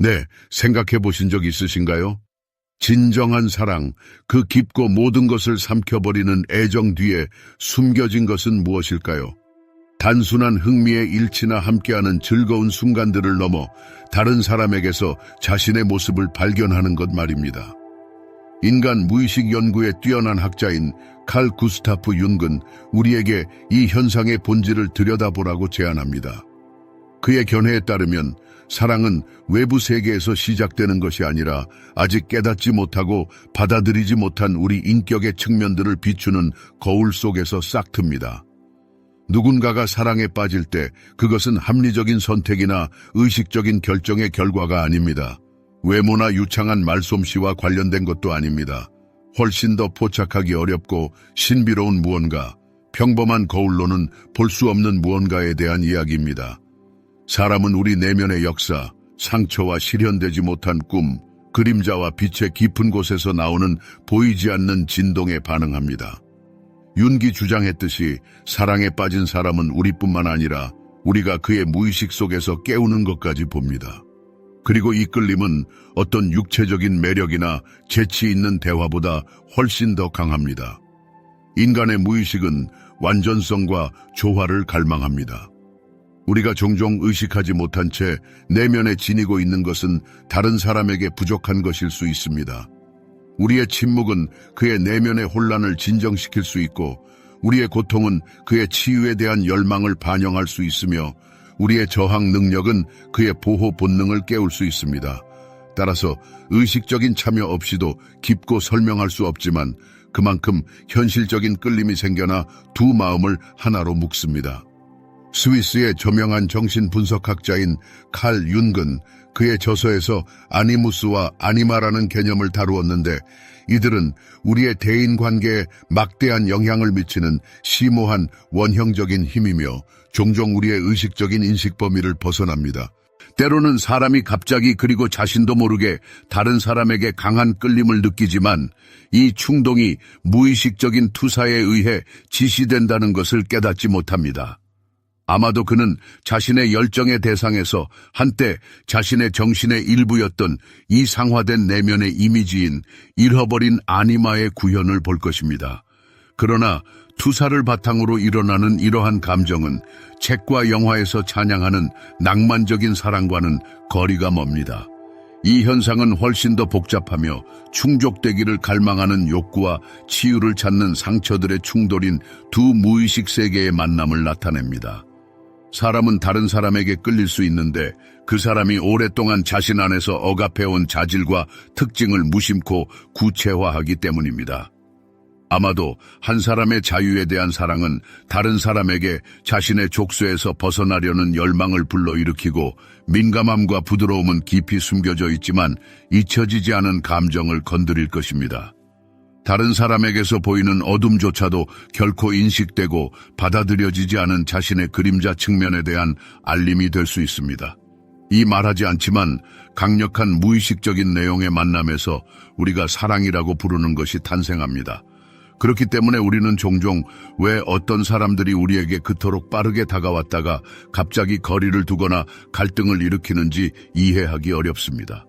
네, 생각해 보신 적 있으신가요? 진정한 사랑, 그 깊고 모든 것을 삼켜버리는 애정 뒤에 숨겨진 것은 무엇일까요? 단순한 흥미의 일치나 함께하는 즐거운 순간들을 넘어 다른 사람에게서 자신의 모습을 발견하는 것 말입니다. 인간 무의식 연구에 뛰어난 학자인 칼 구스타프 융은 우리에게 이 현상의 본질을 들여다보라고 제안합니다. 그의 견해에 따르면 사랑은 외부 세계에서 시작되는 것이 아니라 아직 깨닫지 못하고 받아들이지 못한 우리 인격의 측면들을 비추는 거울 속에서 싹틉니다. 누군가가 사랑에 빠질 때 그것은 합리적인 선택이나 의식적인 결정의 결과가 아닙니다. 외모나 유창한 말솜씨와 관련된 것도 아닙니다. 훨씬 더 포착하기 어렵고 신비로운 무언가, 평범한 거울로는 볼 수 없는 무언가에 대한 이야기입니다. 사람은 우리 내면의 역사, 상처와 실현되지 못한 꿈, 그림자와 빛의 깊은 곳에서 나오는 보이지 않는 진동에 반응합니다. 융이 주장했듯이 사랑에 빠진 사람은 우리뿐만 아니라 우리가 그의 무의식 속에서 깨우는 것까지 봅니다. 그리고 이 끌림은 어떤 육체적인 매력이나 재치 있는 대화보다 훨씬 더 강합니다. 인간의 무의식은 완전성과 조화를 갈망합니다. 우리가 종종 의식하지 못한 채 내면에 지니고 있는 것은 다른 사람에게 부족한 것일 수 있습니다. 우리의 침묵은 그의 내면의 혼란을 진정시킬 수 있고, 우리의 고통은 그의 치유에 대한 열망을 반영할 수 있으며, 우리의 저항 능력은 그의 보호 본능을 깨울 수 있습니다. 따라서 의식적인 참여 없이도 깊고 설명할 수 없지만 그만큼 현실적인 끌림이 생겨나 두 마음을 하나로 묶습니다. 스위스의 저명한 정신분석학자인 칼 융은 그의 저서에서 아니무스와 아니마라는 개념을 다루었는데, 이들은 우리의 대인관계에 막대한 영향을 미치는 심오한 원형적인 힘이며 종종 우리의 의식적인 인식 범위를 벗어납니다. 때로는 사람이 갑자기 그리고 자신도 모르게 다른 사람에게 강한 끌림을 느끼지만 이 충동이 무의식적인 투사에 의해 지시된다는 것을 깨닫지 못합니다. 아마도 그는 자신의 열정의 대상에서 한때 자신의 정신의 일부였던 이상화된 내면의 이미지인 잃어버린 아니마의 구현을 볼 것입니다. 그러나 투사를 바탕으로 일어나는 이러한 감정은 책과 영화에서 찬양하는 낭만적인 사랑과는 거리가 멉니다. 이 현상은 훨씬 더 복잡하며 충족되기를 갈망하는 욕구와 치유를 찾는 상처들의 충돌인 두 무의식 세계의 만남을 나타냅니다. 사람은 다른 사람에게 끌릴 수 있는데 그 사람이 오랫동안 자신 안에서 억압해온 자질과 특징을 무심코 구체화하기 때문입니다. 아마도 한 사람의 자유에 대한 사랑은 다른 사람에게 자신의 족쇄에서 벗어나려는 열망을 불러일으키고, 민감함과 부드러움은 깊이 숨겨져 있지만 잊혀지지 않은 감정을 건드릴 것입니다. 다른 사람에게서 보이는 어둠조차도 결코 인식되고 받아들여지지 않은 자신의 그림자 측면에 대한 알림이 될 수 있습니다. 이 말하지 않지만 강력한 무의식적인 내용의 만남에서 우리가 사랑이라고 부르는 것이 탄생합니다. 그렇기 때문에 우리는 종종 왜 어떤 사람들이 우리에게 그토록 빠르게 다가왔다가 갑자기 거리를 두거나 갈등을 일으키는지 이해하기 어렵습니다.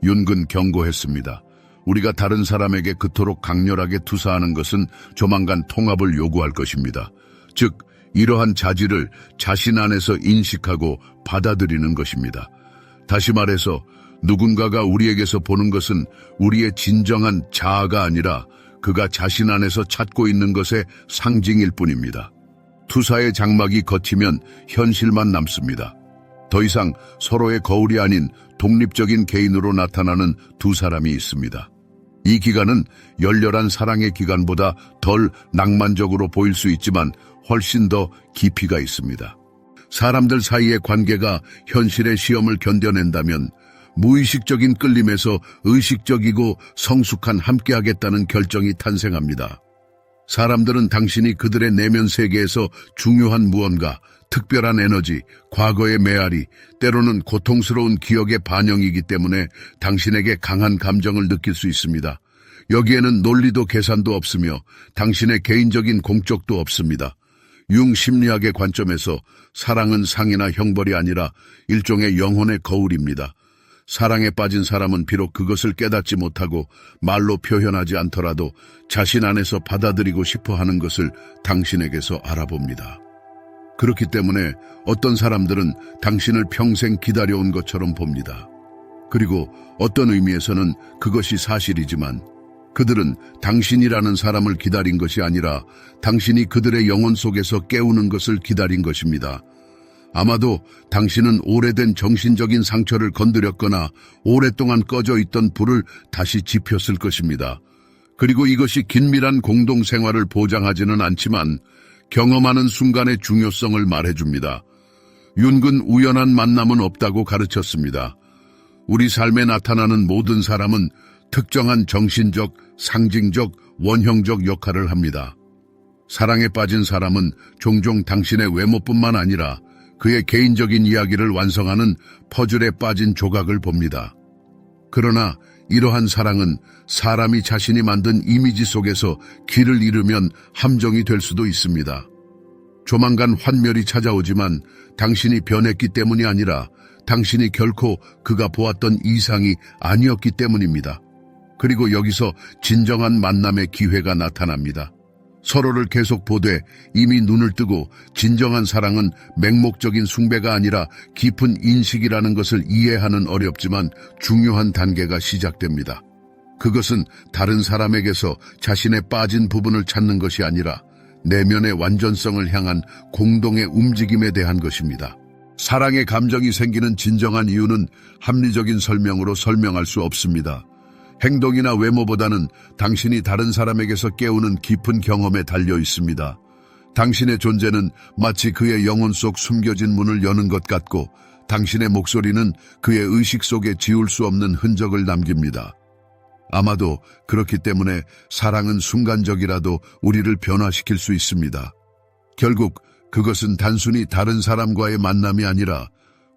융은 경고했습니다. 우리가 다른 사람에게 그토록 강렬하게 투사하는 것은 조만간 통합을 요구할 것입니다. 즉, 이러한 자질을 자신 안에서 인식하고 받아들이는 것입니다. 다시 말해서 누군가가 우리에게서 보는 것은 우리의 진정한 자아가 아니라 그가 자신 안에서 찾고 있는 것의 상징일 뿐입니다. 투사의 장막이 걷히면 현실만 남습니다. 더 이상 서로의 거울이 아닌 독립적인 개인으로 나타나는 두 사람이 있습니다. 이 기간은 열렬한 사랑의 기간보다 덜 낭만적으로 보일 수 있지만 훨씬 더 깊이가 있습니다. 사람들 사이의 관계가 현실의 시험을 견뎌낸다면 무의식적인 끌림에서 의식적이고 성숙한 함께하겠다는 결정이 탄생합니다. 사람들은 당신이 그들의 내면 세계에서 중요한 무언가, 특별한 에너지, 과거의 메아리, 때로는 고통스러운 기억의 반영이기 때문에 당신에게 강한 감정을 느낄 수 있습니다. 여기에는 논리도 계산도 없으며 당신의 개인적인 공적도 없습니다. 융 심리학의 관점에서 사랑은 상이나 형벌이 아니라 일종의 영혼의 거울입니다. 사랑에 빠진 사람은 비록 그것을 깨닫지 못하고 말로 표현하지 않더라도 자신 안에서 받아들이고 싶어 하는 것을 당신에게서 알아봅니다. 그렇기 때문에 어떤 사람들은 당신을 평생 기다려온 것처럼 봅니다. 그리고 어떤 의미에서는 그것이 사실이지만 그들은 당신이라는 사람을 기다린 것이 아니라 당신이 그들의 영혼 속에서 깨우는 것을 기다린 것입니다. 아마도 당신은 오래된 정신적인 상처를 건드렸거나 오랫동안 꺼져 있던 불을 다시 지폈을 것입니다. 그리고 이것이 긴밀한 공동생활을 보장하지는 않지만 경험하는 순간의 중요성을 말해줍니다. 윤근 우연한 만남은 없다고 가르쳤습니다. 우리 삶에 나타나는 모든 사람은 특정한 정신적, 상징적, 원형적 역할을 합니다. 사랑에 빠진 사람은 종종 당신의 외모뿐만 아니라 그의 개인적인 이야기를 완성하는 퍼즐에 빠진 조각을 봅니다. 그러나 이러한 사랑은 사람이 자신이 만든 이미지 속에서 길을 잃으면 함정이 될 수도 있습니다. 조만간 환멸이 찾아오지만 당신이 변했기 때문이 아니라 당신이 결코 그가 보았던 이상이 아니었기 때문입니다. 그리고 여기서 진정한 만남의 기회가 나타납니다. 서로를 계속 보되 이미 눈을 뜨고 진정한 사랑은 맹목적인 숭배가 아니라 깊은 인식이라는 것을 이해하는 어렵지만 중요한 단계가 시작됩니다. 그것은 다른 사람에게서 자신의 빠진 부분을 찾는 것이 아니라 내면의 완전성을 향한 공동의 움직임에 대한 것입니다. 사랑의 감정이 생기는 진정한 이유는 합리적인 설명으로 설명할 수 없습니다. 행동이나 외모보다는 당신이 다른 사람에게서 깨우는 깊은 경험에 달려 있습니다. 당신의 존재는 마치 그의 영혼 속 숨겨진 문을 여는 것 같고 당신의 목소리는 그의 의식 속에 지울 수 없는 흔적을 남깁니다. 아마도 그렇기 때문에 사랑은 순간적이라도 우리를 변화시킬 수 있습니다. 결국 그것은 단순히 다른 사람과의 만남이 아니라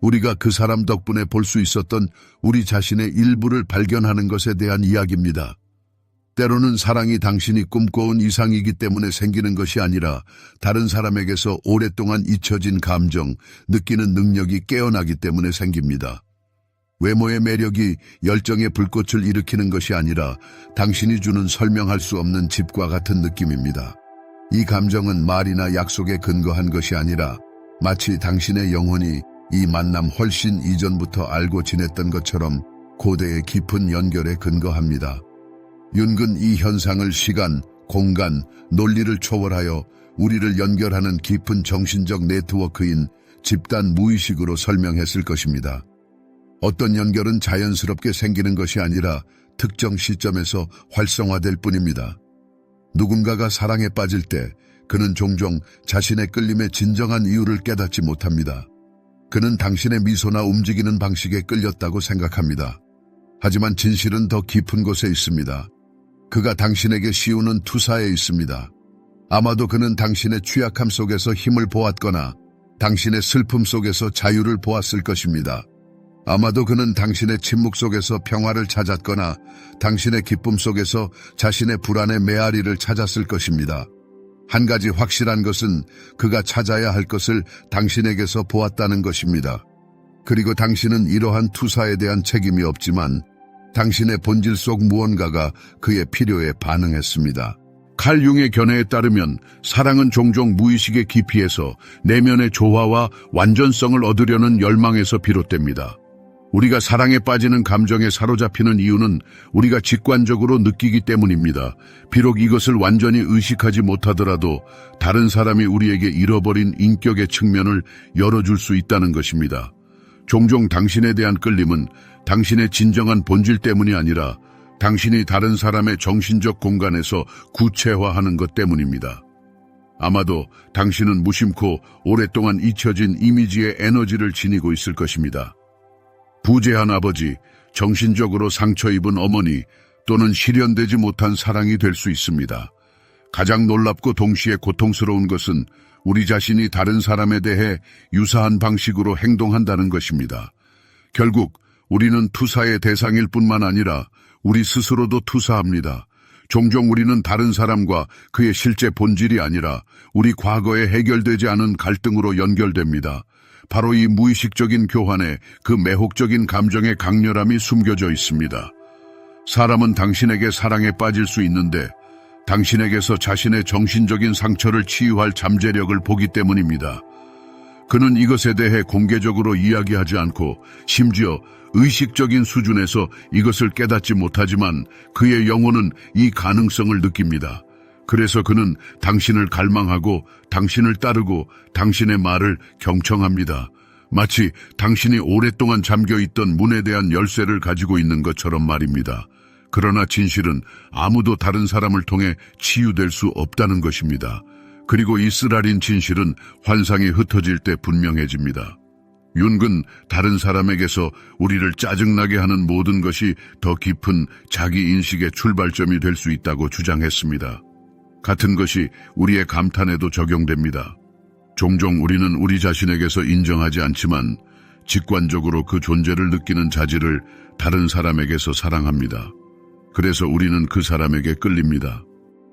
우리가 그 사람 덕분에 볼 수 있었던 우리 자신의 일부를 발견하는 것에 대한 이야기입니다. 때로는 사랑이 당신이 꿈꿔온 이상이기 때문에 생기는 것이 아니라 다른 사람에게서 오랫동안 잊혀진 감정, 느끼는 능력이 깨어나기 때문에 생깁니다. 외모의 매력이 열정의 불꽃을 일으키는 것이 아니라 당신이 주는 설명할 수 없는 집과 같은 느낌입니다. 이 감정은 말이나 약속에 근거한 것이 아니라 마치 당신의 영혼이 이 만남 훨씬 이전부터 알고 지냈던 것처럼 고대의 깊은 연결에 근거합니다. 윤근 이 현상을 시간, 공간, 논리를 초월하여 우리를 연결하는 깊은 정신적 네트워크인 집단 무의식으로 설명했을 것입니다. 어떤 연결은 자연스럽게 생기는 것이 아니라 특정 시점에서 활성화될 뿐입니다. 누군가가 사랑에 빠질 때 그는 종종 자신의 끌림의 진정한 이유를 깨닫지 못합니다. 그는 당신의 미소나 움직이는 방식에 끌렸다고 생각합니다. 하지만 진실은 더 깊은 곳에 있습니다. 그가 당신에게 씌우는 투사에 있습니다. 아마도 그는 당신의 취약함 속에서 힘을 보았거나 당신의 슬픔 속에서 자유를 보았을 것입니다. 아마도 그는 당신의 침묵 속에서 평화를 찾았거나 당신의 기쁨 속에서 자신의 불안의 메아리를 찾았을 것입니다. 한 가지 확실한 것은 그가 찾아야 할 것을 당신에게서 보았다는 것입니다. 그리고 당신은 이러한 투사에 대한 책임이 없지만 당신의 본질 속 무언가가 그의 필요에 반응했습니다. 칼 융의 견해에 따르면 사랑은 종종 무의식의 깊이에서 내면의 조화와 완전성을 얻으려는 열망에서 비롯됩니다. 우리가 사랑에 빠지는 감정에 사로잡히는 이유는 우리가 직관적으로 느끼기 때문입니다. 비록 이것을 완전히 의식하지 못하더라도 다른 사람이 우리에게 잃어버린 인격의 측면을 열어줄 수 있다는 것입니다. 종종 당신에 대한 끌림은 당신의 진정한 본질 때문이 아니라 당신이 다른 사람의 정신적 공간에서 구체화하는 것 때문입니다. 아마도 당신은 무심코 오랫동안 잊혀진 이미지의 에너지를 지니고 있을 것입니다. 부재한 아버지, 정신적으로 상처 입은 어머니 또는 실현되지 못한 사랑이 될 수 있습니다. 가장 놀랍고 동시에 고통스러운 것은 우리 자신이 다른 사람에 대해 유사한 방식으로 행동한다는 것입니다. 결국 우리는 투사의 대상일 뿐만 아니라 우리 스스로도 투사합니다. 종종 우리는 다른 사람과 그의 실제 본질이 아니라 우리 과거에 해결되지 않은 갈등으로 연결됩니다. 바로 이 무의식적인 교환에 그 매혹적인 감정의 강렬함이 숨겨져 있습니다. 사람은 당신에게 사랑에 빠질 수 있는데 당신에게서 자신의 정신적인 상처를 치유할 잠재력을 보기 때문입니다. 그는 이것에 대해 공개적으로 이야기하지 않고 심지어 의식적인 수준에서 이것을 깨닫지 못하지만 그의 영혼은 이 가능성을 느낍니다. 그래서 그는 당신을 갈망하고 당신을 따르고 당신의 말을 경청합니다. 마치 당신이 오랫동안 잠겨있던 문에 대한 열쇠를 가지고 있는 것처럼 말입니다. 그러나 진실은 아무도 다른 사람을 통해 치유될 수 없다는 것입니다. 그리고 이 쓰라린 진실은 환상이 흩어질 때 분명해집니다. 윤근 다른 사람에게서 우리를 짜증나게 하는 모든 것이 더 깊은 자기 인식의 출발점이 될 수 있다고 주장했습니다. 같은 것이 우리의 감탄에도 적용됩니다. 종종 우리는 우리 자신에게서 인정하지 않지만 직관적으로 그 존재를 느끼는 자질을 다른 사람에게서 사랑합니다. 그래서 우리는 그 사람에게 끌립니다.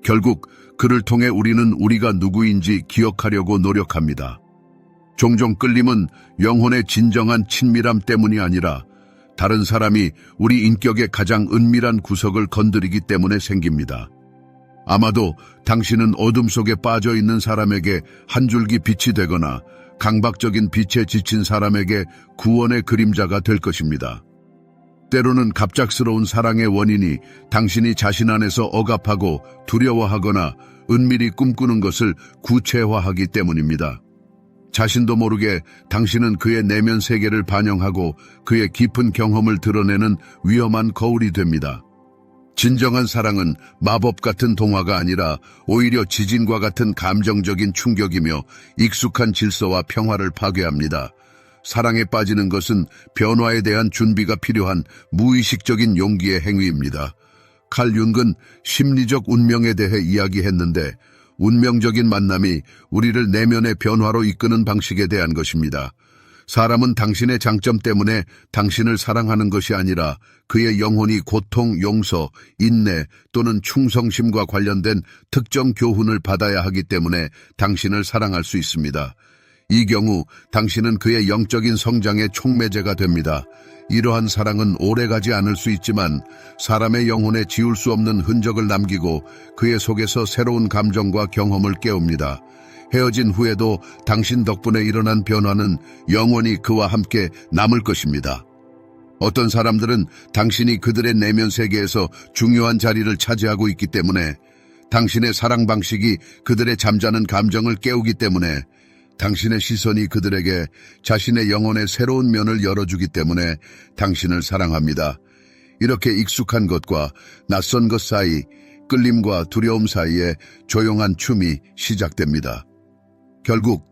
결국 그를 통해 우리는 우리가 누구인지 기억하려고 노력합니다. 종종 끌림은 영혼의 진정한 친밀함 때문이 아니라 다른 사람이 우리 인격의 가장 은밀한 구석을 건드리기 때문에 생깁니다. 아마도 당신은 어둠 속에 빠져 있는 사람에게 한 줄기 빛이 되거나 강박적인 빛에 지친 사람에게 구원의 그림자가 될 것입니다. 때로는 갑작스러운 사랑의 원인이 당신이 자신 안에서 억압하고 두려워하거나 은밀히 꿈꾸는 것을 구체화하기 때문입니다. 자신도 모르게 당신은 그의 내면 세계를 반영하고 그의 깊은 경험을 드러내는 위험한 거울이 됩니다. 진정한 사랑은 마법 같은 동화가 아니라 오히려 지진과 같은 감정적인 충격이며 익숙한 질서와 평화를 파괴합니다. 사랑에 빠지는 것은 변화에 대한 준비가 필요한 무의식적인 용기의 행위입니다. 칼 융은 심리적 운명에 대해 이야기했는데 운명적인 만남이 우리를 내면의 변화로 이끄는 방식에 대한 것입니다. 사람은 당신의 장점 때문에 당신을 사랑하는 것이 아니라 그의 영혼이 고통, 용서, 인내 또는 충성심과 관련된 특정 교훈을 받아야 하기 때문에 당신을 사랑할 수 있습니다. 이 경우 당신은 그의 영적인 성장의 촉매제가 됩니다. 이러한 사랑은 오래가지 않을 수 있지만 사람의 영혼에 지울 수 없는 흔적을 남기고 그의 속에서 새로운 감정과 경험을 깨웁니다. 헤어진 후에도 당신 덕분에 일어난 변화는 영원히 그와 함께 남을 것입니다. 어떤 사람들은 당신이 그들의 내면 세계에서 중요한 자리를 차지하고 있기 때문에 당신의 사랑 방식이 그들의 잠자는 감정을 깨우기 때문에 당신의 시선이 그들에게 자신의 영혼의 새로운 면을 열어주기 때문에 당신을 사랑합니다. 이렇게 익숙한 것과 낯선 것 사이, 끌림과 두려움 사이에 조용한 춤이 시작됩니다. 결국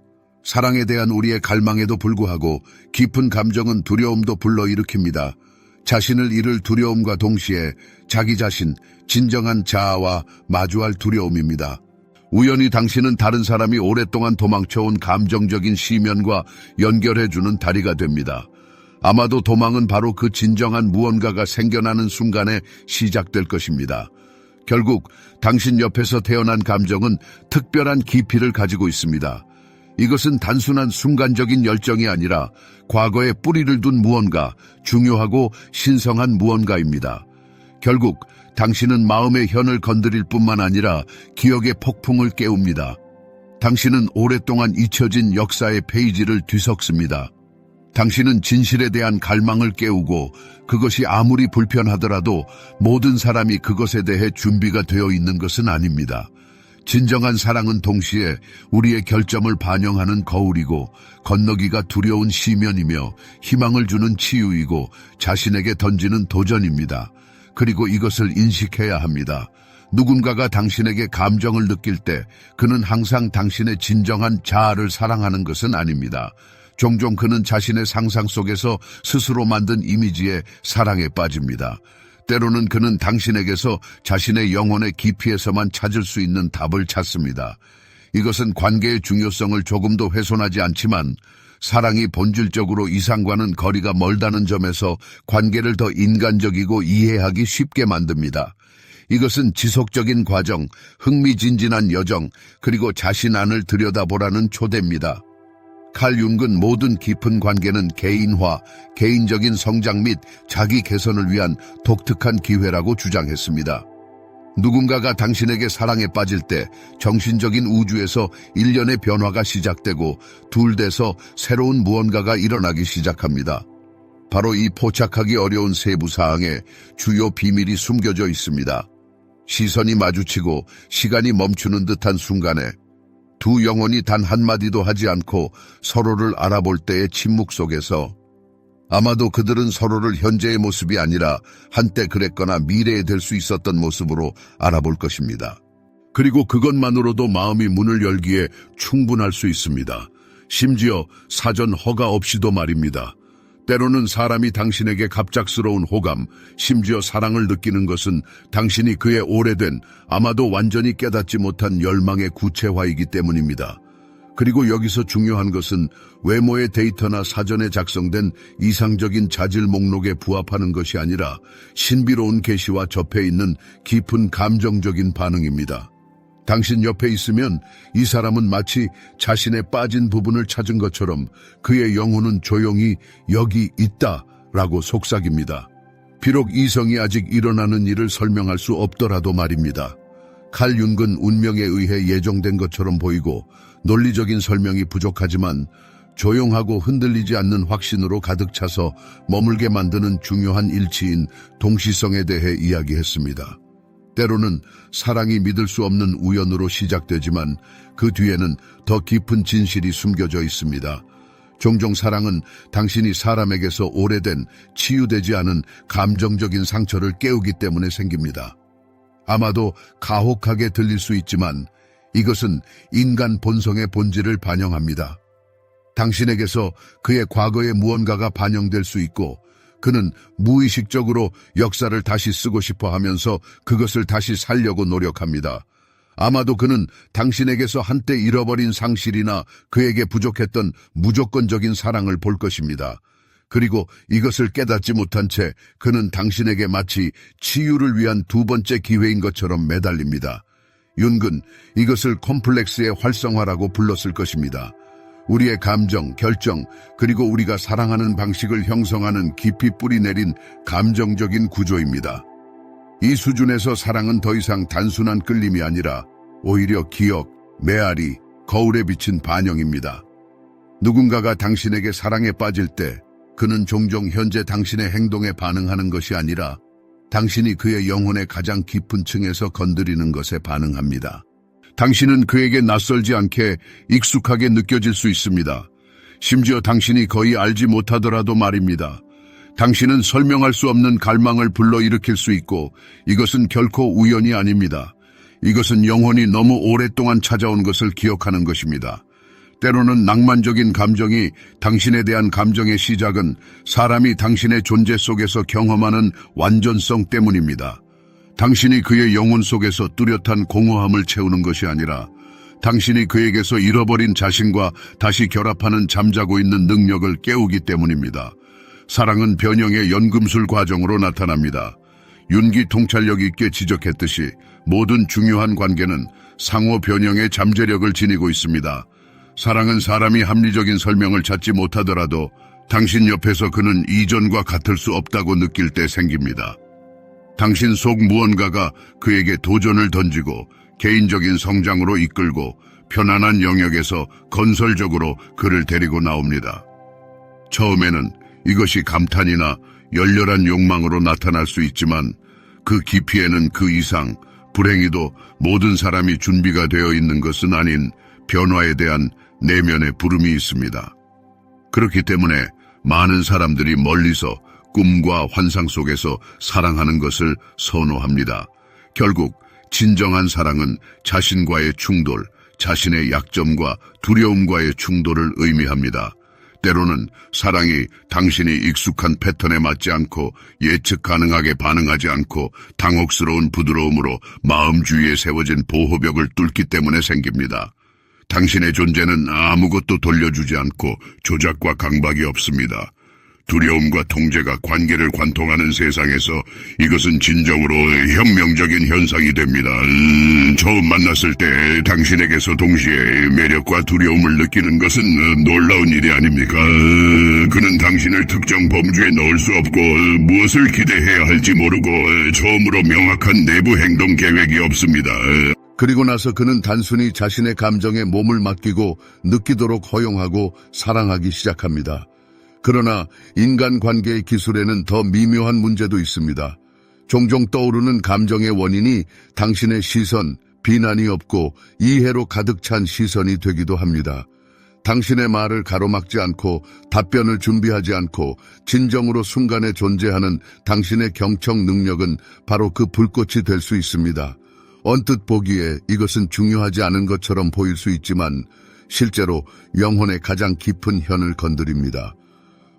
사랑에 대한 우리의 갈망에도 불구하고 깊은 감정은 두려움도 불러일으킵니다. 자신을 잃을 두려움과 동시에 자기 자신, 진정한 자아와 마주할 두려움입니다. 우연히 당신은 다른 사람이 오랫동안 도망쳐온 감정적인 시면과 연결해주는 다리가 됩니다. 아마도 도망은 바로 그 진정한 무언가가 생겨나는 순간에 시작될 것입니다. 결국 당신 옆에서 태어난 감정은 특별한 깊이를 가지고 있습니다. 이것은 단순한 순간적인 열정이 아니라 과거에 뿌리를 둔 무언가, 중요하고 신성한 무언가입니다. 결국 당신은 마음의 현을 건드릴 뿐만 아니라 기억의 폭풍을 깨웁니다. 당신은 오랫동안 잊혀진 역사의 페이지를 뒤섞습니다. 당신은 진실에 대한 갈망을 깨우고 그것이 아무리 불편하더라도 모든 사람이 그것에 대해 준비가 되어 있는 것은 아닙니다. 진정한 사랑은 동시에 우리의 결점을 반영하는 거울이고 건너기가 두려운 시면이며 희망을 주는 치유이고 자신에게 던지는 도전입니다. 그리고 이것을 인식해야 합니다. 누군가가 당신에게 감정을 느낄 때 그는 항상 당신의 진정한 자아를 사랑하는 것은 아닙니다. 종종 그는 자신의 상상 속에서 스스로 만든 이미지에 사랑에 빠집니다. 때로는 그는 당신에게서 자신의 영혼의 깊이에서만 찾을 수 있는 답을 찾습니다. 이것은 관계의 중요성을 조금도 훼손하지 않지만 사랑이 본질적으로 이상과는 거리가 멀다는 점에서 관계를 더 인간적이고 이해하기 쉽게 만듭니다. 이것은 지속적인 과정, 흥미진진한 여정, 그리고 자신 안을 들여다보라는 초대입니다. 칼 융은 모든 깊은 관계는 개인화, 개인적인 성장 및 자기 개선을 위한 독특한 기회라고 주장했습니다. 누군가가 당신에게 사랑에 빠질 때 정신적인 우주에서 일련의 변화가 시작되고 둘 돼서 새로운 무언가가 일어나기 시작합니다. 바로 이 포착하기 어려운 세부 사항에 주요 비밀이 숨겨져 있습니다. 시선이 마주치고 시간이 멈추는 듯한 순간에 두 영혼이 단 한마디도 하지 않고 서로를 알아볼 때의 침묵 속에서 아마도 그들은 서로를 현재의 모습이 아니라 한때 그랬거나 미래에 될 수 있었던 모습으로 알아볼 것입니다. 그리고 그것만으로도 마음이 문을 열기에 충분할 수 있습니다. 심지어 사전 허가 없이도 말입니다. 때로는 사람이 당신에게 갑작스러운 호감, 심지어 사랑을 느끼는 것은 당신이 그의 오래된, 아마도 완전히 깨닫지 못한 열망의 구체화이기 때문입니다. 그리고 여기서 중요한 것은 외모의 데이터나 사전에 작성된 이상적인 자질 목록에 부합하는 것이 아니라 신비로운 계시와 접해 있는 깊은 감정적인 반응입니다. 당신 옆에 있으면 이 사람은 마치 자신의 빠진 부분을 찾은 것처럼 그의 영혼은 조용히 여기 있다라고 속삭입니다. 비록 이성이 아직 일어나는 일을 설명할 수 없더라도 말입니다. 칼 융은 운명에 의해 예정된 것처럼 보이고 논리적인 설명이 부족하지만 조용하고 흔들리지 않는 확신으로 가득 차서 머물게 만드는 중요한 일치인 동시성에 대해 이야기했습니다. 때로는 사랑이 믿을 수 없는 우연으로 시작되지만 그 뒤에는 더 깊은 진실이 숨겨져 있습니다. 종종 사랑은 당신이 사람에게서 오래된 치유되지 않은 감정적인 상처를 깨우기 때문에 생깁니다. 아마도 가혹하게 들릴 수 있지만 이것은 인간 본성의 본질을 반영합니다. 당신에게서 그의 과거의 무언가가 반영될 수 있고 그는 무의식적으로 역사를 다시 쓰고 싶어 하면서 그것을 다시 살려고 노력합니다. 아마도 그는 당신에게서 한때 잃어버린 상실이나 그에게 부족했던 무조건적인 사랑을 볼 것입니다. 그리고 이것을 깨닫지 못한 채 그는 당신에게 마치 치유를 위한 두 번째 기회인 것처럼 매달립니다. 융은 이것을 콤플렉스의 활성화라고 불렀을 것입니다. 우리의 감정, 결정, 그리고 우리가 사랑하는 방식을 형성하는 깊이 뿌리내린 감정적인 구조입니다. 이 수준에서 사랑은 더 이상 단순한 끌림이 아니라 오히려 기억, 메아리, 거울에 비친 반영입니다. 누군가가 당신에게 사랑에 빠질 때 그는 종종 현재 당신의 행동에 반응하는 것이 아니라 당신이 그의 영혼의 가장 깊은 층에서 건드리는 것에 반응합니다. 당신은 그에게 낯설지 않게 익숙하게 느껴질 수 있습니다. 심지어 당신이 거의 알지 못하더라도 말입니다. 당신은 설명할 수 없는 갈망을 불러일으킬 수 있고 이것은 결코 우연이 아닙니다. 이것은 영혼이 너무 오랫동안 찾아온 것을 기억하는 것입니다. 때로는 낭만적인 감정이 당신에 대한 감정의 시작은 사람이 당신의 존재 속에서 경험하는 완전성 때문입니다. 당신이 그의 영혼 속에서 뚜렷한 공허함을 채우는 것이 아니라 당신이 그에게서 잃어버린 자신과 다시 결합하는 잠자고 있는 능력을 깨우기 때문입니다. 사랑은 변형의 연금술 과정으로 나타납니다. 윤기 통찰력 있게 지적했듯이 모든 중요한 관계는 상호 변형의 잠재력을 지니고 있습니다. 사랑은 사람이 합리적인 설명을 찾지 못하더라도 당신 옆에서 그는 이전과 같을 수 없다고 느낄 때 생깁니다. 당신 속 무언가가 그에게 도전을 던지고 개인적인 성장으로 이끌고 편안한 영역에서 건설적으로 그를 데리고 나옵니다. 처음에는 이것이 감탄이나 열렬한 욕망으로 나타날 수 있지만 그 깊이에는 그 이상, 불행히도 모든 사람이 준비가 되어 있는 것은 아닌 변화에 대한 내면의 부름이 있습니다. 그렇기 때문에 많은 사람들이 멀리서 꿈과 환상 속에서 사랑하는 것을 선호합니다. 결국 진정한 사랑은 자신과의 충돌, 자신의 약점과 두려움과의 충돌을 의미합니다. 때로는 사랑이 당신이 익숙한 패턴에 맞지 않고 예측 가능하게 반응하지 않고 당혹스러운 부드러움으로 마음 주위에 세워진 보호벽을 뚫기 때문에 생깁니다. 당신의 존재는 아무것도 돌려주지 않고 조작과 강박이 없습니다. 두려움과 통제가 관계를 관통하는 세상에서 이것은 진정으로 혁명적인 현상이 됩니다. 처음 만났을 때 당신에게서 동시에 매력과 두려움을 느끼는 것은 놀라운 일이 아닙니까? 그는 당신을 특정 범주에 넣을 수 없고 무엇을 기대해야 할지 모르고 처음으로 명확한 내부 행동 계획이 없습니다. 그리고 나서 그는 단순히 자신의 감정에 몸을 맡기고 느끼도록 허용하고 사랑하기 시작합니다. 그러나 인간관계의 기술에는 더 미묘한 문제도 있습니다. 종종 떠오르는 감정의 원인이 당신의 시선, 비난이 없고 이해로 가득 찬 시선이 되기도 합니다. 당신의 말을 가로막지 않고 답변을 준비하지 않고 진정으로 순간에 존재하는 당신의 경청 능력은 바로 그 불꽃이 될 수 있습니다. 언뜻 보기에 이것은 중요하지 않은 것처럼 보일 수 있지만 실제로 영혼의 가장 깊은 현을 건드립니다.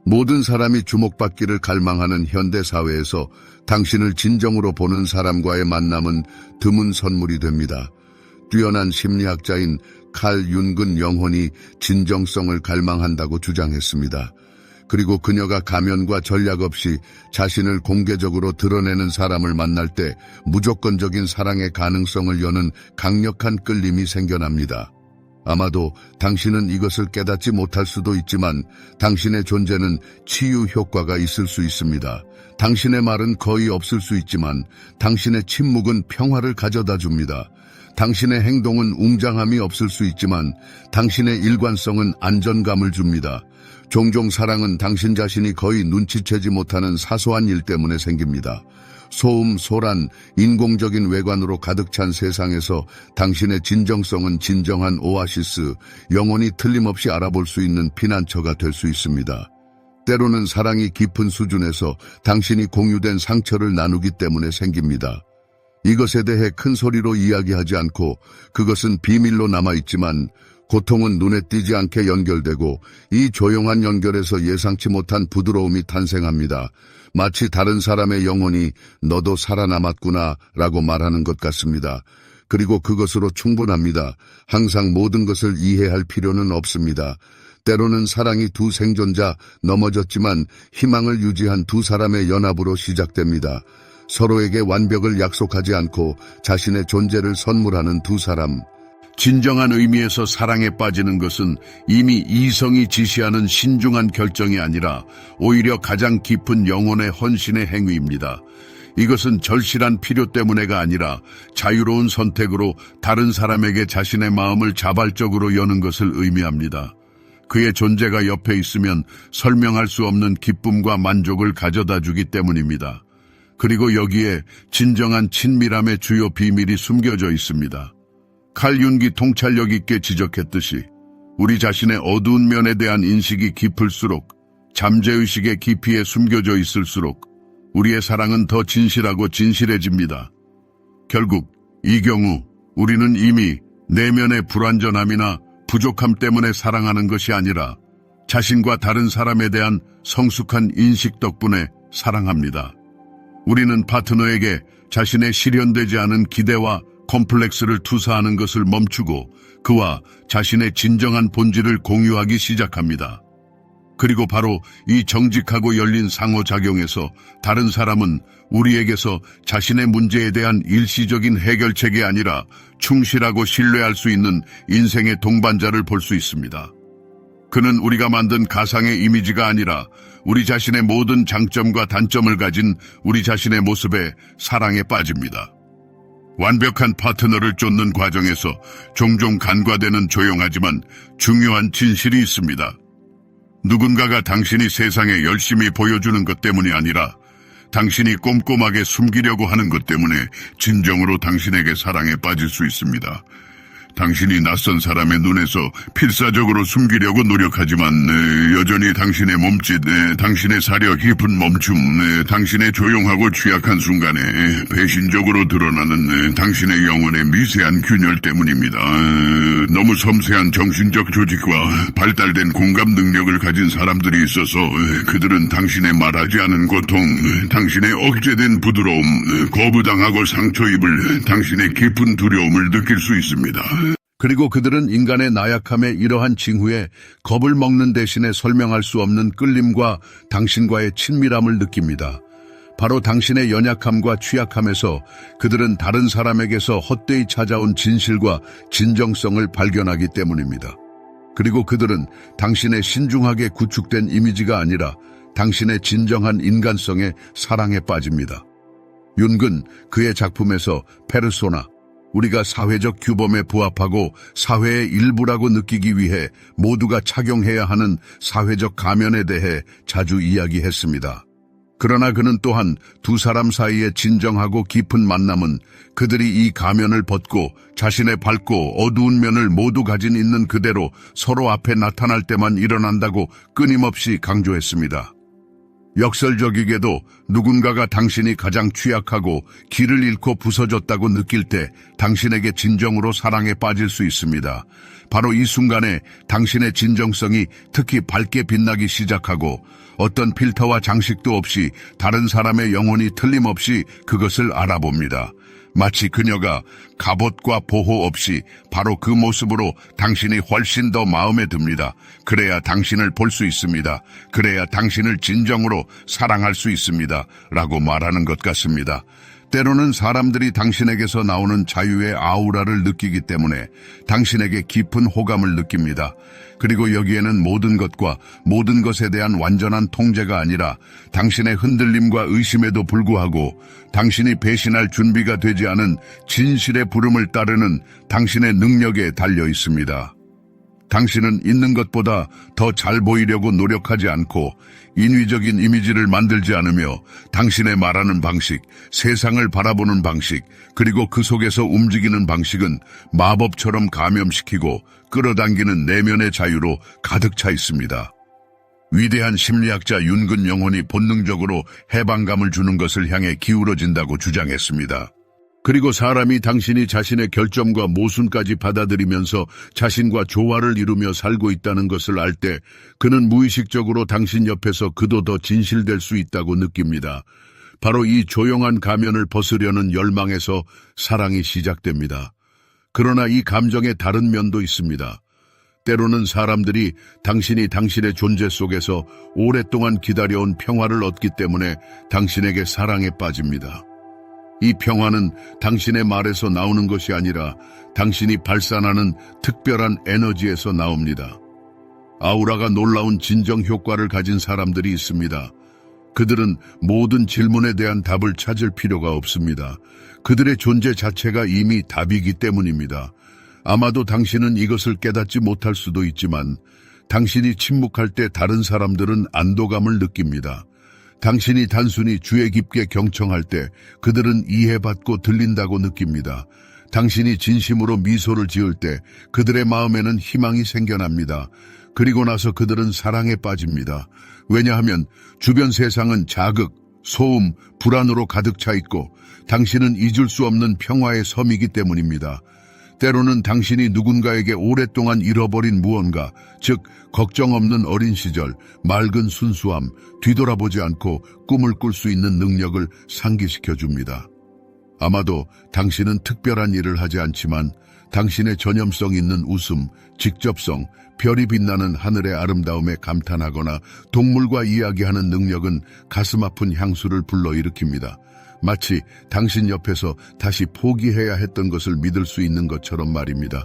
모든 사람이 주목받기를 갈망하는 현대 사회에서 당신을 진정으로 보는 사람과의 만남은 드문 선물이 됩니다. 뛰어난 심리학자인 칼 윤근 영혼이 진정성을 갈망한다고 주장했습니다. 그리고 그녀가 가면과 전략 없이 자신을 공개적으로 드러내는 사람을 만날 때 무조건적인 사랑의 가능성을 여는 강력한 끌림이 생겨납니다. 아마도 당신은 이것을 깨닫지 못할 수도 있지만 당신의 존재는 치유 효과가 있을 수 있습니다. 당신의 말은 거의 없을 수 있지만 당신의 침묵은 평화를 가져다 줍니다. 당신의 행동은 웅장함이 없을 수 있지만 당신의 일관성은 안전감을 줍니다. 종종 사랑은 당신 자신이 거의 눈치채지 못하는 사소한 일 때문에 생깁니다. 소음, 소란, 인공적인 외관으로 가득 찬 세상에서 당신의 진정성은 진정한 오아시스, 영원히 틀림없이 알아볼 수 있는 피난처가 될 수 있습니다. 때로는 사랑이 깊은 수준에서 당신이 공유된 상처를 나누기 때문에 생깁니다. 이것에 대해 큰 소리로 이야기하지 않고 그것은 비밀로 남아있지만 고통은 눈에 띄지 않게 연결되고 이 조용한 연결에서 예상치 못한 부드러움이 탄생합니다. 마치 다른 사람의 영혼이 너도 살아남았구나 라고 말하는 것 같습니다. 그리고 그것으로 충분합니다. 항상 모든 것을 이해할 필요는 없습니다. 때로는 사랑이 두 생존자 넘어졌지만 희망을 유지한 두 사람의 연합으로 시작됩니다. 서로에게 완벽을 약속하지 않고 자신의 존재를 선물하는 두 사람. 진정한 의미에서 사랑에 빠지는 것은 이미 이성이 지시하는 신중한 결정이 아니라 오히려 가장 깊은 영혼의 헌신의 행위입니다. 이것은 절실한 필요 때문에가 아니라 자유로운 선택으로 다른 사람에게 자신의 마음을 자발적으로 여는 것을 의미합니다. 그의 존재가 옆에 있으면 설명할 수 없는 기쁨과 만족을 가져다 주기 때문입니다. 그리고 여기에 진정한 친밀함의 주요 비밀이 숨겨져 있습니다. 칼 윤기 통찰력 있게 지적했듯이 우리 자신의 어두운 면에 대한 인식이 깊을수록 잠재의식의 깊이에 숨겨져 있을수록 우리의 사랑은 더 진실하고 진실해집니다. 결국 이 경우 우리는 이미 내면의 불완전함이나 부족함 때문에 사랑하는 것이 아니라 자신과 다른 사람에 대한 성숙한 인식 덕분에 사랑합니다. 우리는 파트너에게 자신의 실현되지 않은 기대와 컴플렉스를 투사하는 것을 멈추고 그와 자신의 진정한 본질을 공유하기 시작합니다. 그리고 바로 이 정직하고 열린 상호작용에서 다른 사람은 우리에게서 자신의 문제에 대한 일시적인 해결책이 아니라 충실하고 신뢰할 수 있는 인생의 동반자를 볼 수 있습니다. 그는 우리가 만든 가상의 이미지가 아니라 우리 자신의 모든 장점과 단점을 가진 우리 자신의 모습에 사랑에 빠집니다. 완벽한 파트너를 쫓는 과정에서 종종 간과되는 조용하지만 중요한 진실이 있습니다. 누군가가 당신이 세상에 열심히 보여주는 것 때문이 아니라 당신이 꼼꼼하게 숨기려고 하는 것 때문에 진정으로 당신에게 사랑에 빠질 수 있습니다. 당신이 낯선 사람의 눈에서 필사적으로 숨기려고 노력하지만 여전히 당신의 몸짓, 당신의 사려 깊은 멈춤, 당신의 조용하고 취약한 순간에 배신적으로 드러나는 당신의 영혼의 미세한 균열 때문입니다. 너무 섬세한 정신적 조직과 발달된 공감 능력을 가진 사람들이 있어서 그들은 당신의 말하지 않은 고통, 당신의 억제된 부드러움, 거부당하고 상처 입을 당신의 깊은 두려움을 느낄 수 있습니다. 그리고 그들은 인간의 나약함의 이러한 징후에 겁을 먹는 대신에 설명할 수 없는 끌림과 당신과의 친밀함을 느낍니다. 바로 당신의 연약함과 취약함에서 그들은 다른 사람에게서 헛되이 찾아온 진실과 진정성을 발견하기 때문입니다. 그리고 그들은 당신의 신중하게 구축된 이미지가 아니라 당신의 진정한 인간성의 사랑에 빠집니다. 윤근 그의 작품에서 페르소나, 우리가 사회적 규범에 부합하고 사회의 일부라고 느끼기 위해 모두가 착용해야 하는 사회적 가면에 대해 자주 이야기했습니다. 그러나 그는 또한 두 사람 사이의 진정하고 깊은 만남은 그들이 이 가면을 벗고 자신의 밝고 어두운 면을 모두 가진 있는 그대로 서로 앞에 나타날 때만 일어난다고 끊임없이 강조했습니다. 역설적이게도 누군가가 당신이 가장 취약하고 길을 잃고 부서졌다고 느낄 때 당신에게 진정으로 사랑에 빠질 수 있습니다. 바로 이 순간에 당신의 진정성이 특히 밝게 빛나기 시작하고 어떤 필터와 장식도 없이 다른 사람의 영혼이 틀림없이 그것을 알아봅니다. 마치 그녀가 갑옷과 보호 없이 바로 그 모습으로 당신이 훨씬 더 마음에 듭니다. 그래야 당신을 볼 수 있습니다. 그래야 당신을 진정으로 사랑할 수 있습니다. 라고 말하는 것 같습니다. 때로는 사람들이 당신에게서 나오는 자유의 아우라를 느끼기 때문에 당신에게 깊은 호감을 느낍니다. 그리고 여기에는 모든 것과 모든 것에 대한 완전한 통제가 아니라 당신의 흔들림과 의심에도 불구하고 당신이 배신할 준비가 되지 않은 진실의 부름을 따르는 당신의 능력에 달려 있습니다. 당신은 있는 것보다 더 잘 보이려고 노력하지 않고 인위적인 이미지를 만들지 않으며 당신의 말하는 방식, 세상을 바라보는 방식, 그리고 그 속에서 움직이는 방식은 마법처럼 감염시키고 끌어당기는 내면의 자유로 가득 차 있습니다. 위대한 심리학자 윤근 영혼이 본능적으로 해방감을 주는 것을 향해 기울어진다고 주장했습니다. 그리고 사람이 당신이 자신의 결점과 모순까지 받아들이면서 자신과 조화를 이루며 살고 있다는 것을 알 때 그는 무의식적으로 당신 옆에서 그도 더 진실될 수 있다고 느낍니다. 바로 이 조용한 가면을 벗으려는 열망에서 사랑이 시작됩니다. 그러나 이 감정의 다른 면도 있습니다. 때로는 사람들이 당신이 당신의 존재 속에서 오랫동안 기다려온 평화를 얻기 때문에 당신에게 사랑에 빠집니다. 이 평화는 당신의 말에서 나오는 것이 아니라 당신이 발산하는 특별한 에너지에서 나옵니다. 아우라가 놀라운 진정 효과를 가진 사람들이 있습니다. 그들은 모든 질문에 대한 답을 찾을 필요가 없습니다. 그들의 존재 자체가 이미 답이기 때문입니다. 아마도 당신은 이것을 깨닫지 못할 수도 있지만 당신이 침묵할 때 다른 사람들은 안도감을 느낍니다. 당신이 단순히 주의 깊게 경청할 때 그들은 이해받고 들린다고 느낍니다. 당신이 진심으로 미소를 지을 때 그들의 마음에는 희망이 생겨납니다. 그리고 나서 그들은 사랑에 빠집니다. 왜냐하면 주변 세상은 자극, 소음, 불안으로 가득 차 있고 당신은 잊을 수 없는 평화의 섬이기 때문입니다. 때로는 당신이 누군가에게 오랫동안 잃어버린 무언가, 즉 걱정 없는 어린 시절, 맑은 순수함, 뒤돌아보지 않고 꿈을 꿀 수 있는 능력을 상기시켜줍니다. 아마도 당신은 특별한 일을 하지 않지만 당신의 전염성 있는 웃음, 직접성, 별이 빛나는 하늘의 아름다움에 감탄하거나 동물과 이야기하는 능력은 가슴 아픈 향수를 불러일으킵니다. 마치 당신 옆에서 다시 포기해야 했던 것을 믿을 수 있는 것처럼 말입니다.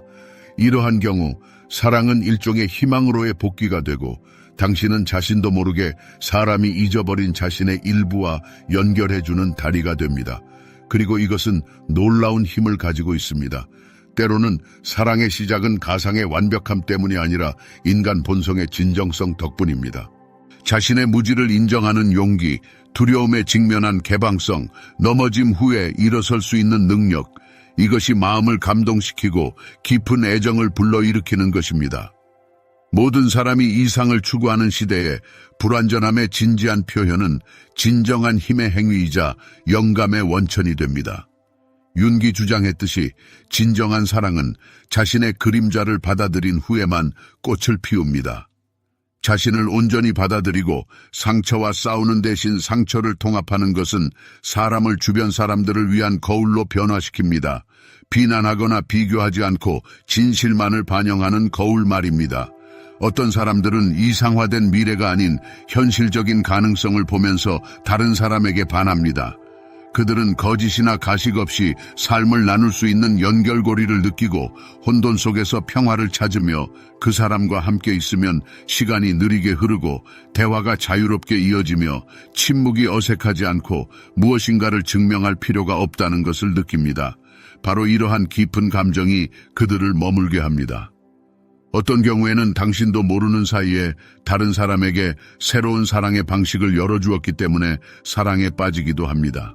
이러한 경우 사랑은 일종의 희망으로의 복귀가 되고 당신은 자신도 모르게 사람이 잊어버린 자신의 일부와 연결해주는 다리가 됩니다. 그리고 이것은 놀라운 힘을 가지고 있습니다. 때로는 사랑의 시작은 가상의 완벽함 때문이 아니라 인간 본성의 진정성 덕분입니다. 자신의 무지를 인정하는 용기, 두려움에 직면한 개방성, 넘어짐 후에 일어설 수 있는 능력, 이것이 마음을 감동시키고 깊은 애정을 불러일으키는 것입니다. 모든 사람이 이상을 추구하는 시대에 불완전함의 진지한 표현은 진정한 힘의 행위이자 영감의 원천이 됩니다. 윤기 주장했듯이 진정한 사랑은 자신의 그림자를 받아들인 후에만 꽃을 피웁니다. 자신을 온전히 받아들이고 상처와 싸우는 대신 상처를 통합하는 것은 사람을 주변 사람들을 위한 거울로 변화시킵니다. 비난하거나 비교하지 않고 진실만을 반영하는 거울 말입니다. 어떤 사람들은 이상화된 미래가 아닌 현실적인 가능성을 보면서 다른 사람에게 반합니다. 그들은 거짓이나 가식 없이 삶을 나눌 수 있는 연결고리를 느끼고 혼돈 속에서 평화를 찾으며 그 사람과 함께 있으면 시간이 느리게 흐르고 대화가 자유롭게 이어지며 침묵이 어색하지 않고 무엇인가를 증명할 필요가 없다는 것을 느낍니다. 바로 이러한 깊은 감정이 그들을 머물게 합니다. 어떤 경우에는 당신도 모르는 사이에 다른 사람에게 새로운 사랑의 방식을 열어주었기 때문에 사랑에 빠지기도 합니다.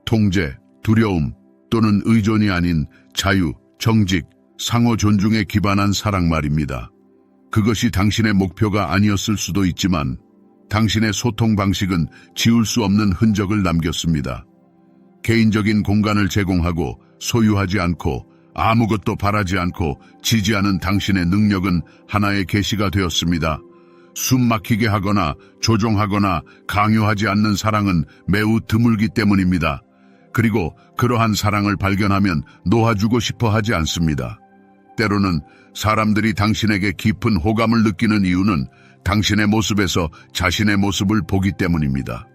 통제, 두려움 또는 의존이 아닌 자유, 정직, 상호 존중에 기반한 사랑 말입니다. 그것이 당신의 목표가 아니었을 수도 있지만 당신의 소통 방식은 지울 수 없는 흔적을 남겼습니다. 개인적인 공간을 제공하고 소유하지 않고 아무것도 바라지 않고 지지하는 당신의 능력은 하나의 계시가 되었습니다. 숨 막히게 하거나 조종하거나 강요하지 않는 사랑은 매우 드물기 때문입니다. 그리고 그러한 사랑을 발견하면 놓아주고 싶어 하지 않습니다. 때로는 사람들이 당신에게 깊은 호감을 느끼는 이유는 당신의 모습에서 자신의 모습을 보기 때문입니다.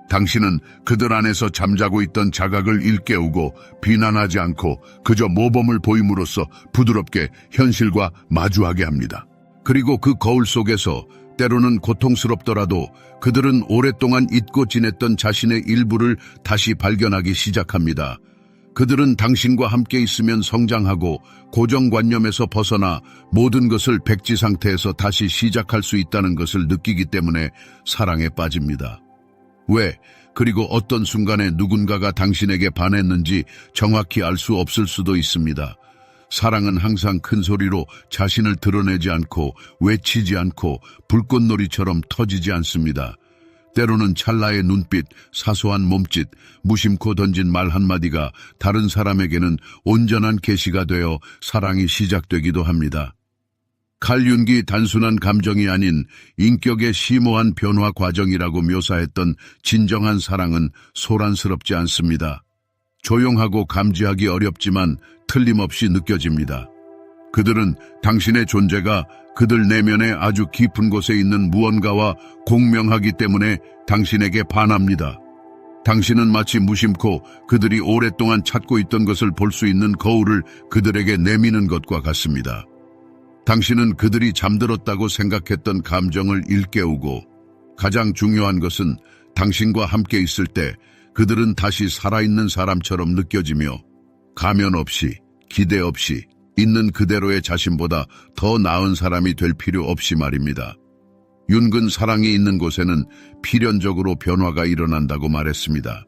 당신은 그들 안에서 잠자고 있던 자각을 일깨우고 비난하지 않고 그저 모범을 보임으로써 부드럽게 현실과 마주하게 합니다. 그리고 그 거울 속에서 때로는 고통스럽더라도 그들은 오랫동안 잊고 지냈던 자신의 일부를 다시 발견하기 시작합니다. 그들은 당신과 함께 있으면 성장하고 고정관념에서 벗어나 모든 것을 백지 상태에서 다시 시작할 수 있다는 것을 느끼기 때문에 사랑에 빠집니다. 왜? 그리고 어떤 순간에 누군가가 당신에게 반했는지 정확히 알 수 없을 수도 있습니다. 사랑은 항상 큰 소리로 자신을 드러내지 않고 외치지 않고 불꽃놀이처럼 터지지 않습니다. 때로는 찰나의 눈빛, 사소한 몸짓, 무심코 던진 말 한마디가 다른 사람에게는 온전한 계시가 되어 사랑이 시작되기도 합니다. 칼 융기 단순한 감정이 아닌 인격의 심오한 변화 과정이라고 묘사했던 진정한 사랑은 소란스럽지 않습니다. 조용하고 감지하기 어렵지만 틀림없이 느껴집니다. 그들은 당신의 존재가 그들 내면의 아주 깊은 곳에 있는 무언가와 공명하기 때문에 당신에게 반합니다. 당신은 마치 무심코 그들이 오랫동안 찾고 있던 것을 볼 수 있는 거울을 그들에게 내미는 것과 같습니다. 당신은 그들이 잠들었다고 생각했던 감정을 일깨우고 가장 중요한 것은 당신과 함께 있을 때 그들은 다시 살아있는 사람처럼 느껴지며 가면 없이 기대 없이 있는 그대로의 자신보다 더 나은 사람이 될 필요 없이 말입니다. 윤근 사랑이 있는 곳에는 필연적으로 변화가 일어난다고 말했습니다.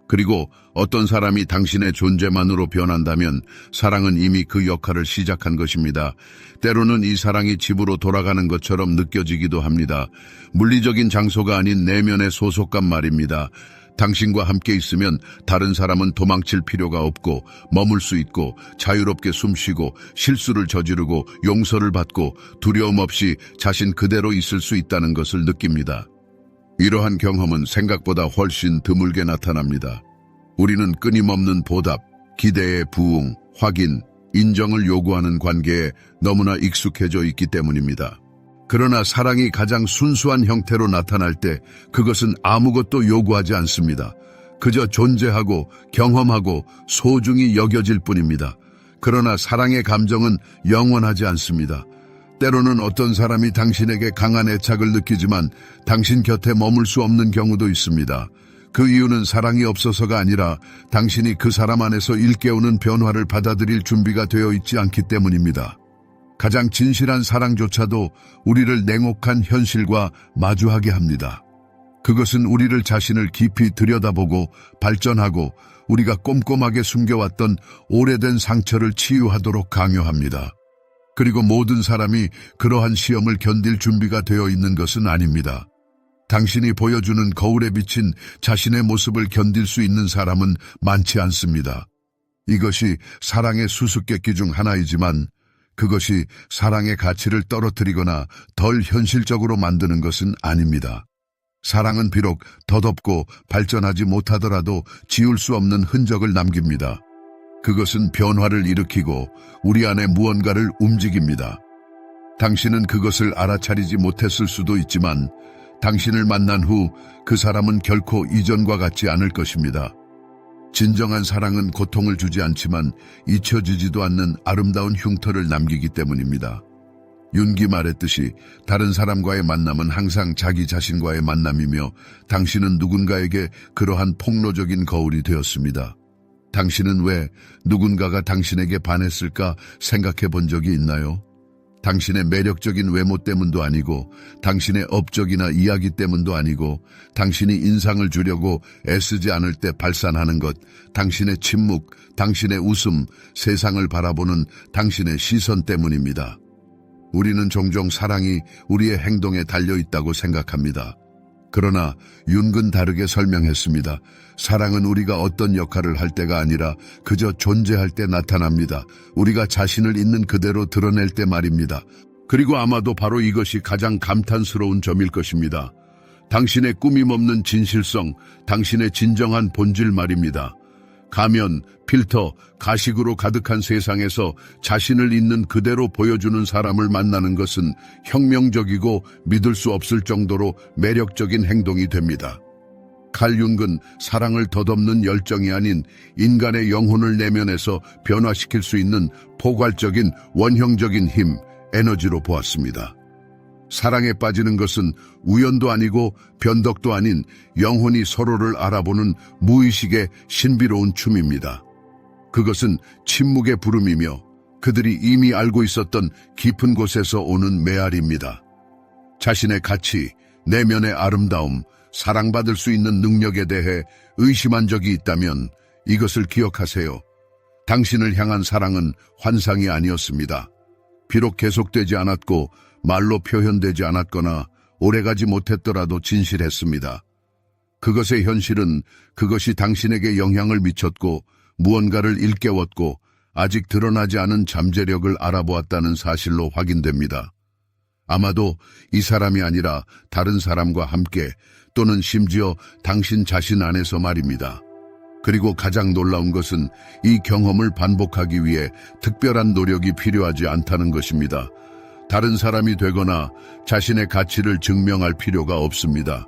그리고 어떤 사람이 당신의 존재만으로 변한다면 사랑은 이미 그 역할을 시작한 것입니다. 때로는 이 사랑이 집으로 돌아가는 것처럼 느껴지기도 합니다. 물리적인 장소가 아닌 내면의 소속감 말입니다. 당신과 함께 있으면 다른 사람은 도망칠 필요가 없고 머물 수 있고 자유롭게 숨쉬고 실수를 저지르고 용서를 받고 두려움 없이 자신 그대로 있을 수 있다는 것을 느낍니다. 이러한 경험은 생각보다 훨씬 드물게 나타납니다. 우리는 끊임없는 보답, 기대의 부응, 확인, 인정을 요구하는 관계에 너무나 익숙해져 있기 때문입니다. 그러나 사랑이 가장 순수한 형태로 나타날 때 그것은 아무것도 요구하지 않습니다. 그저 존재하고 경험하고 소중히 여겨질 뿐입니다. 그러나 사랑의 감정은 영원하지 않습니다. 때로는 어떤 사람이 당신에게 강한 애착을 느끼지만 당신 곁에 머물 수 없는 경우도 있습니다. 그 이유는 사랑이 없어서가 아니라 당신이 그 사람 안에서 일깨우는 변화를 받아들일 준비가 되어 있지 않기 때문입니다. 가장 진실한 사랑조차도 우리를 냉혹한 현실과 마주하게 합니다. 그것은 우리를 자신을 깊이 들여다보고 발전하고 우리가 꼼꼼하게 숨겨왔던 오래된 상처를 치유하도록 강요합니다. 그리고 모든 사람이 그러한 시험을 견딜 준비가 되어 있는 것은 아닙니다. 당신이 보여주는 거울에 비친 자신의 모습을 견딜 수 있는 사람은 많지 않습니다. 이것이 사랑의 수수께끼 중 하나이지만 그것이 사랑의 가치를 떨어뜨리거나 덜 현실적으로 만드는 것은 아닙니다. 사랑은 비록 덧없고 발전하지 못하더라도 지울 수 없는 흔적을 남깁니다. 그것은 변화를 일으키고 우리 안에 무언가를 움직입니다. 당신은 그것을 알아차리지 못했을 수도 있지만 당신을 만난 후 그 사람은 결코 이전과 같지 않을 것입니다. 진정한 사랑은 고통을 주지 않지만 잊혀지지도 않는 아름다운 흉터를 남기기 때문입니다. 윤기 말했듯이 다른 사람과의 만남은 항상 자기 자신과의 만남이며 당신은 누군가에게 그러한 폭로적인 거울이 되었습니다. 당신은 왜 누군가가 당신에게 반했을까 생각해 본 적이 있나요? 당신의 매력적인 외모 때문도 아니고 당신의 업적이나 이야기 때문도 아니고 당신이 인상을 주려고 애쓰지 않을 때 발산하는 것, 당신의 침묵, 당신의 웃음, 세상을 바라보는 당신의 시선 때문입니다. 우리는 종종 사랑이 우리의 행동에 달려있다고 생각합니다. 그러나 윤근 다르게 설명했습니다. 사랑은 우리가 어떤 역할을 할 때가 아니라 그저 존재할 때 나타납니다. 우리가 자신을 있는 그대로 드러낼 때 말입니다. 그리고 아마도 바로 이것이 가장 감탄스러운 점일 것입니다. 당신의 꾸밈없는 진실성, 당신의 진정한 본질 말입니다. 가면, 필터, 가식으로 가득한 세상에서 자신을 있는 그대로 보여주는 사람을 만나는 것은 혁명적이고 믿을 수 없을 정도로 매력적인 행동이 됩니다. 칼 융은 사랑을 덧없는 열정이 아닌 인간의 영혼을 내면에서 변화시킬 수 있는 포괄적인 원형적인 힘, 에너지로 보았습니다. 사랑에 빠지는 것은 우연도 아니고 변덕도 아닌 영혼이 서로를 알아보는 무의식의 신비로운 춤입니다. 그것은 침묵의 부름이며 그들이 이미 알고 있었던 깊은 곳에서 오는 메아리입니다. 자신의 가치, 내면의 아름다움, 사랑받을 수 있는 능력에 대해 의심한 적이 있다면 이것을 기억하세요. 당신을 향한 사랑은 환상이 아니었습니다. 비록 계속되지 않았고 말로 표현되지 않았거나 오래가지 못했더라도 진실했습니다. 그것의 현실은 그것이 당신에게 영향을 미쳤고 무언가를 일깨웠고 아직 드러나지 않은 잠재력을 알아보았다는 사실로 확인됩니다. 아마도 이 사람이 아니라 다른 사람과 함께 또는 심지어 당신 자신 안에서 말입니다. 그리고 가장 놀라운 것은 이 경험을 반복하기 위해 특별한 노력이 필요하지 않다는 것입니다. 다른 사람이 되거나 자신의 가치를 증명할 필요가 없습니다.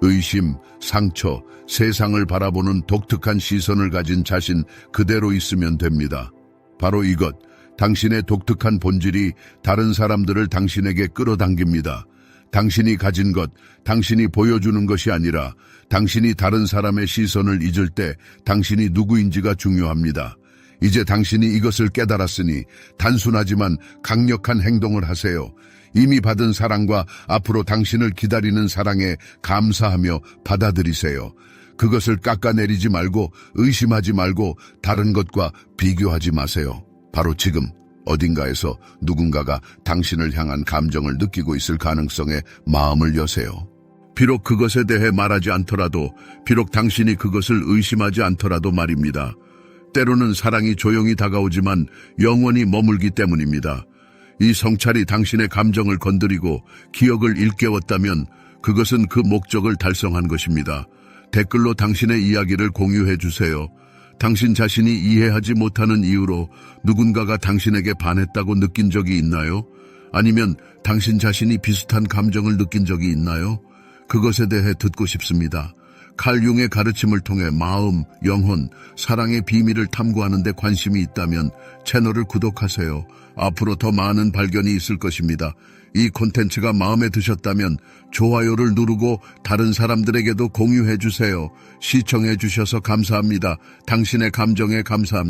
의심, 상처, 세상을 바라보는 독특한 시선을 가진 자신 그대로 있으면 됩니다. 바로 이것, 당신의 독특한 본질이 다른 사람들을 당신에게 끌어당깁니다. 당신이 가진 것, 당신이 보여주는 것이 아니라 당신이 다른 사람의 시선을 잊을 때 당신이 누구인지가 중요합니다. 이제 당신이 이것을 깨달았으니 단순하지만 강력한 행동을 하세요. 이미 받은 사랑과 앞으로 당신을 기다리는 사랑에 감사하며 받아들이세요. 그것을 깎아내리지 말고 의심하지 말고 다른 것과 비교하지 마세요. 바로 지금 어딘가에서 누군가가 당신을 향한 감정을 느끼고 있을 가능성에 마음을 여세요. 비록 그것에 대해 말하지 않더라도, 비록 당신이 그것을 의심하지 않더라도 말입니다. 때로는 사랑이 조용히 다가오지만 영원히 머물기 때문입니다. 이 성찰이 당신의 감정을 건드리고 기억을 일깨웠다면 그것은 그 목적을 달성한 것입니다. 댓글로 당신의 이야기를 공유해 주세요. 당신 자신이 이해하지 못하는 이유로 누군가가 당신에게 반했다고 느낀 적이 있나요? 아니면 당신 자신이 비슷한 감정을 느낀 적이 있나요? 그것에 대해 듣고 싶습니다. 칼 융의 가르침을 통해 마음, 영혼, 사랑의 비밀을 탐구하는 데 관심이 있다면 채널을 구독하세요. 앞으로 더 많은 발견이 있을 것입니다. 이 콘텐츠가 마음에 드셨다면 좋아요를 누르고 다른 사람들에게도 공유해 주세요. 시청해 주셔서 감사합니다. 당신의 감정에 감사합니다.